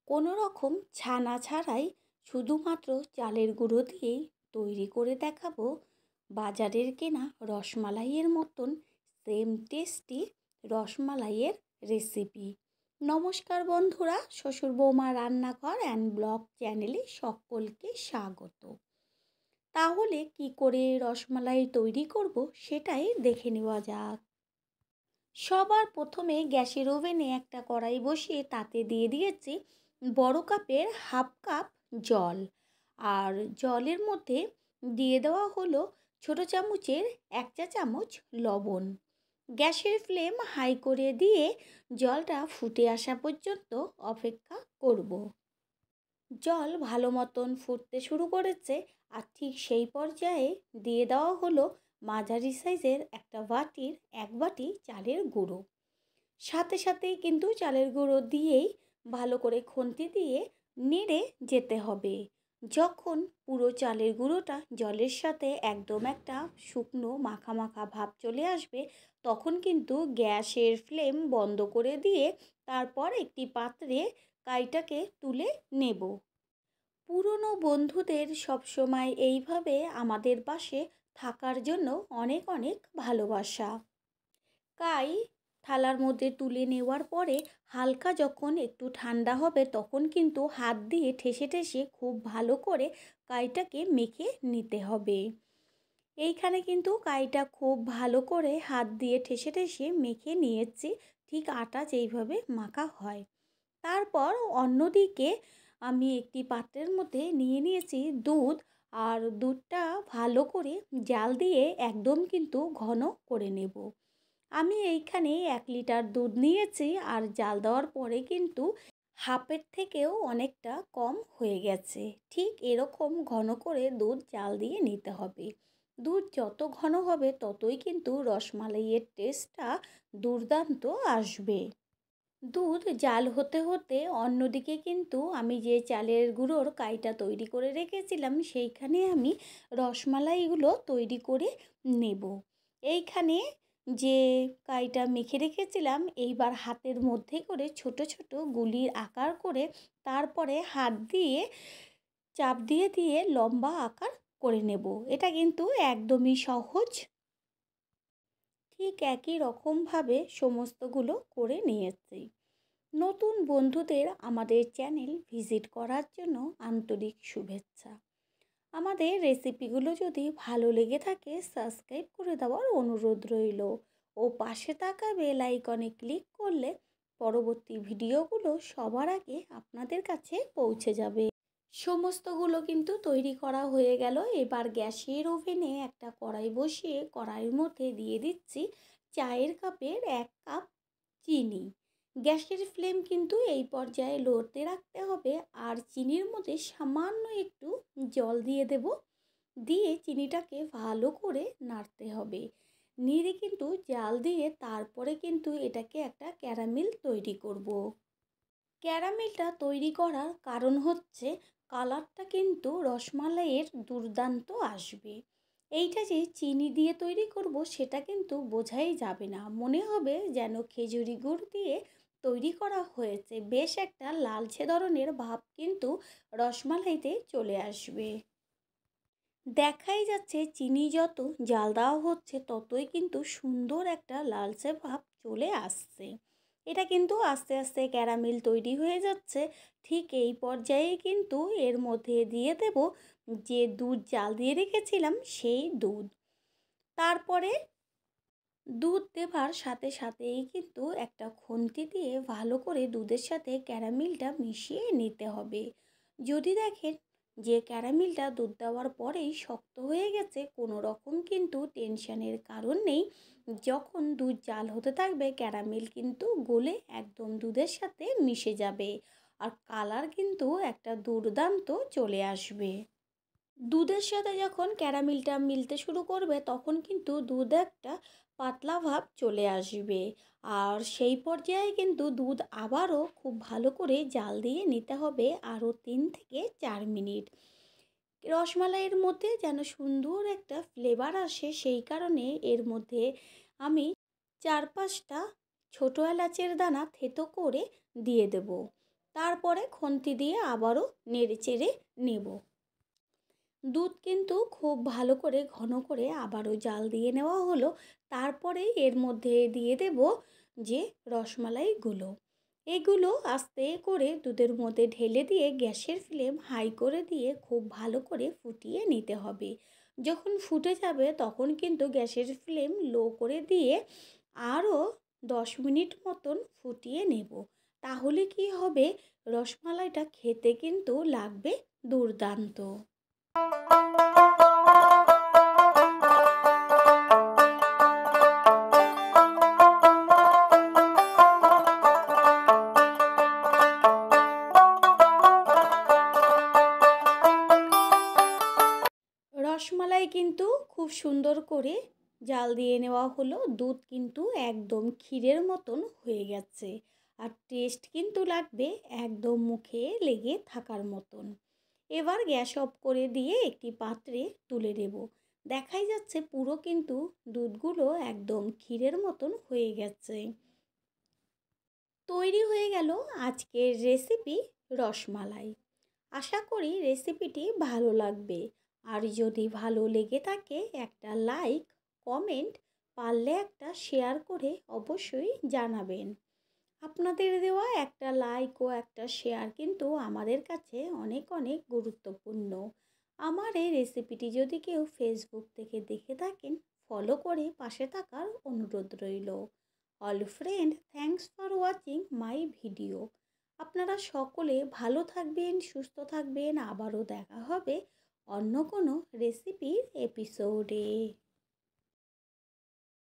কোনো রকম ছানা ছাড়াই শুধুমাত্র চালের গুঁড়ো দিয়েই তৈরি করে দেখাবো বাজারের কেনা রসমালাইয়ের মতন সেম টেস্টি রসমালাইয়ের রেসিপি। নমস্কার বন্ধুরা, শ্বশুর বৌমা রান্নাঘর অ্যান্ড ব্লগ চ্যানেলে সকলকে স্বাগত। তাহলে কি করে রসমালাই তৈরি করব সেটাই দেখে নেওয়া যাক। সবার প্রথমে গ্যাসের ওভেনে একটা কড়াই বসিয়ে তাতে দিয়ে দিয়েছি বড় কাপের হাফ কাপ জল। আর জলের মধ্যে দিয়ে দেওয়া হলো ছোট চামচের 1 চা চামচ লবণ। গ্যাসের ফ্লেম হাই করে দিয়ে জলটা ফুটে আসা পর্যন্ত অপেক্ষা করব। জল ভালো মতন ফুটতে শুরু করেছে, আর ঠিক সেই পর্যায়ে দিয়ে দেওয়া হলো মাঝারি সাইজের একটা বাটির 1 বাটি চালের গুঁড়ো। সাথে সাথেই কিন্তু চালের গুঁড়ো দিয়েই ভালো করে খুন্তি দিয়ে নেড়ে যেতে হবে। যখন পুরো চালের গুঁড়োটা জলের সাথে একদম একটা শুকনো মাখা মাখা ভাব চলে আসবে, তখন কিন্তু গ্যাসের ফ্লেম বন্ধ করে দিয়ে তারপর একটি পাত্রে কাইটাকে তুলে নেব। পুরনো বন্ধুদের সবসময় এইভাবে আমাদের পাশে থাকার জন্য অনেক অনেক ভালোবাসা। কাই থালার মধ্যে তুলে নেওয়ার পরে হালকা যখন একটু ঠান্ডা হবে তখন কিন্তু হাত দিয়ে ঠেসে ঠেসে খুব ভালো করে কাইটাকে মেখে নিতে হবে। এইখানে কিন্তু কাইটা খুব ভালো করে হাত দিয়ে ঠেসে ঠেসে মেখে নিয়েছি, ঠিক আটা যেইভাবে মাখা হয়। তারপর অন্যদিকে আমি একটি পাত্রের মধ্যে নিয়ে নিয়েছি দুধ, আর দুধটা ভালো করে জাল দিয়ে একদম কিন্তু ঘন করে নেব। আমি এইখানে 1 লিটার দুধ নিয়েছি, আর জাল দেওয়ার পরে কিন্তু হাফের থেকেও অনেকটা কম হয়ে গেছে। ঠিক এরকম ঘন করে দুধ জাল দিয়ে নিতে হবে। দুধ যত ঘন হবে ততই কিন্তু রসমালাইয়ের টেস্টটা দুর্দান্ত আসবে। দুধ জাল হতে হতে অন্যদিকে কিন্তু আমি যে চালের গুঁড়োর কাইটা তৈরি করে রেখেছিলাম সেইখানে আমি রসমালাইগুলো তৈরি করে নেব। এইখানে যে কাইটা মেখে রেখেছিলাম এইবার হাতের মধ্যে করে ছোট ছোট গুলির আকার করে তারপরে হাত দিয়ে চাপ দিয়ে দিয়ে লম্বা আকার করে নেব। এটা কিন্তু একদমই সহজ। ঠিক একই রকমভাবে সমস্তগুলো করে নিয়েছি। নতুন বন্ধুদের আমাদের চ্যানেল ভিজিট করার জন্য আন্তরিক শুভেচ্ছা। আমাদের রেসিপিগুলো যদি ভালো লেগে থাকে সাবস্ক্রাইব করে দেওয়ার অনুরোধ রইল, ও পাশে থাকা বেল আইকনে ক্লিক করলে পরবর্তী ভিডিওগুলো সবার আগে আপনাদের কাছে পৌঁছে যাবে। সমস্তগুলো কিন্তু তৈরি করা হয়ে গেল। এবার গ্যাসের ওভেনে একটা কড়াই বসিয়ে কড়াইয়ের মধ্যে দিয়ে দিচ্ছি চায়ের কাপের 1 কাপ চিনি। গ্যাসের ফ্লেম কিন্তু এই পর্যায়ে লোতে রাখতে হবে, আর চিনির মধ্যে সামান্য একটু জল দিয়ে দেব। দিয়ে চিনিটাকে ভালো করে নাড়তে হবে। নেড়ে কিন্তু জাল দিয়ে তারপরে কিন্তু এটাকে একটা ক্যারামেল তৈরি করব। ক্যারামেলটা তৈরি করার কারণ হচ্ছে কালারটা কিন্তু রসমালাইয়ের দুর্দান্ত আসবে। এইটা যে চিনি দিয়ে তৈরি করব সেটা কিন্তু বোঝাই যাবে না, মনে হবে যেন খেজুরি গুড় দিয়ে তৈরি করা হয়েছে। বেশ একটা লালচে ধরনের ভাব কিন্তু রসমালাইতে চলে আসবে। দেখাই যাচ্ছে চিনি যত জাল দেওয়া হচ্ছে ততই কিন্তু সুন্দর একটা লালচে ভাব চলে আসছে। এটা কিন্তু আস্তে আস্তে ক্যারামেল তৈরি হয়ে যাচ্ছে। ঠিক এই পর্যায়ে কিন্তু এর মধ্যে দিয়ে দেব যে দুধ জাল দিয়ে রেখেছিলাম সেই দুধ। তারপরে দুধ দেবার সাথে সাথেই কিন্তু একটা খুন্তি দিয়ে ভালো করে দুধের সাথে ক্যারামেলটা মিশিয়ে নিতে হবে। যদি দেখেন যে ক্যারামেলটা দুধ দেওয়ার পরেই শক্ত হয়ে গেছে, কোনো রকম কিন্তু টেনশনের কারণ নেই। যখন দুধ জাল হতে থাকবে ক্যারামেল কিন্তু গলে একদম দুধের সাথে মিশে যাবে, আর কালার কিন্তু একটা দুর্দান্ত চলে আসবে। দুধের সাথে যখন ক্যারামেলটা মিলতে শুরু করবে তখন কিন্তু দুধ একটা পাতলা ভাব চলে আসবে, আর সেই পর্যায়ে কিন্তু দুধ আবারও খুব ভালো করে জাল দিয়ে নিতে হবে আরও 3 থেকে 4 মিনিট। রসমালাইয়ের মধ্যে যেন সুন্দর একটা ফ্লেভার আসে সেই কারণে এর মধ্যে আমি 4-5টা ছোটো এলাচের দানা থেতো করে দিয়ে দেব। তারপরে খুন্তি দিয়ে আবারও নেড়ে চেড়ে নেব। দুধ কিন্তু খুব ভালো করে ঘন করে আবারও জাল দিয়ে নেওয়া হলো। তারপরে এর মধ্যে দিয়ে দেব যে রসমালাইগুলো। এগুলো আস্তে করে দুধের মধ্যে ঢেলে দিয়ে গ্যাসের ফ্লেম হাই করে দিয়ে খুব ভালো করে ফুটিয়ে নিতে হবে। যখন ফুটে যাবে তখন কিন্তু গ্যাসের ফ্লেম লো করে দিয়ে আরও 10 মিনিট মতন ফুটিয়ে নেব। তাহলে কি হবে, রসমালাইটা খেতে কিন্তু লাগবে দুর্দান্ত। রসমালাই কিন্তু খুব সুন্দর করে জাল দিয়ে নেওয়া হলো। দুধ কিন্তু একদম ক্ষীরের মতন হয়ে গেছে, আর টেস্ট কিন্তু লাগবে একদম মুখে লেগে থাকার মতন। এবার গ্যাস অফ করে দিয়ে একটি পাত্রে তুলে নেব। দেখাই যাচ্ছে পুরো কিন্তু দুধগুলো একদম ক্ষীরের মতন হয়ে গেছে। তৈরি হয়ে গেল আজকের রেসিপি রসমালাই। আশা করি রেসিপিটি ভালো লাগবে। আর যদি ভালো লেগে থাকে একটা লাইক, কমেন্ট, পারলে একটা শেয়ার করে অবশ্যই জানাবেন। আপনাদের দেওয়া একটা লাইক ও একটা শেয়ার কিন্তু আমাদের কাছে অনেক অনেক গুরুত্বপূর্ণ। আমার এই রেসিপিটি যদি কেউ ফেসবুক থেকে দেখে থাকেন, ফলো করে পাশে থাকার অনুরোধ রইল। All friend, thanks for watching my video. আপনারা সকলে ভালো থাকবেন, সুস্থ থাকবেন। আবারও দেখা হবে অন্য কোনো রেসিপির এপিসোডে।